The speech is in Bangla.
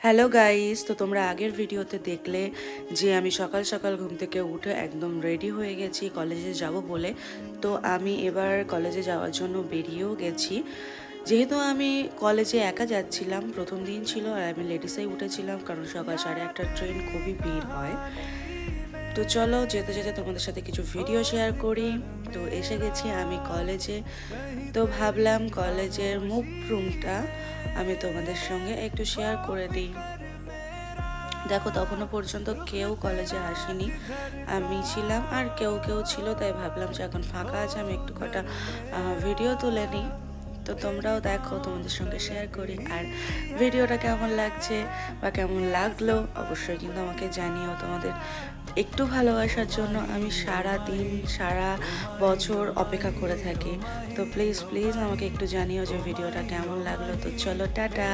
হ্যালো গাইস, তো তোমরা আগের ভিডিওতে দেখলে যে আমি সকাল সকাল ঘুম থেকে উঠে একদম রেডি হয়ে গেছি কলেজে যাব বলে। তো আমি এবার কলেজে যাওয়ার জন্য বেরিয়েও গেছি। যেহেতু আমি কলেজে একা যাচ্ছিলাম, প্রথম দিন ছিল আর আমি লেডিসেই উঠেছিলাম, কারণ সকাল 1:30টার ট্রেন খুবই ভিড় হয়। তো চলো যেতে যেতে তোমাদের সাথে কিছু ভিডিও শেয়ার করি। তো এসে গেছি আমি কলেজে। তো ভাবলাম কলেজের মুখ রুমটা আমি তোমাদের সঙ্গে একটু শেয়ার করে দিই। দেখো, তখনও পর্যন্ত কেউ কলেজে আসেনি, আমি ছিলাম আর কেউ কেউ ছিল, তাই ভাবলাম যে এখন ফাঁকা আছে, আমি একটু কটা ভিডিও তুলে নিই। তো তোমরাও দেখো, তোমাদের সঙ্গে শেয়ার করি। আর ভিডিওটা কেমন লাগছে বা কেমন লাগলো অবশ্যই কিন্তু আমাকে জানিও। তোমাদের একটু ভালোবাসার জন্য আমি সারা দিন সারা বছর অপেক্ষা করে থাকি। তো প্লিজ প্লিজ আমাকে একটু জানিও যে ভিডিওটা কেমন লাগলো। তো চলো, টাটা।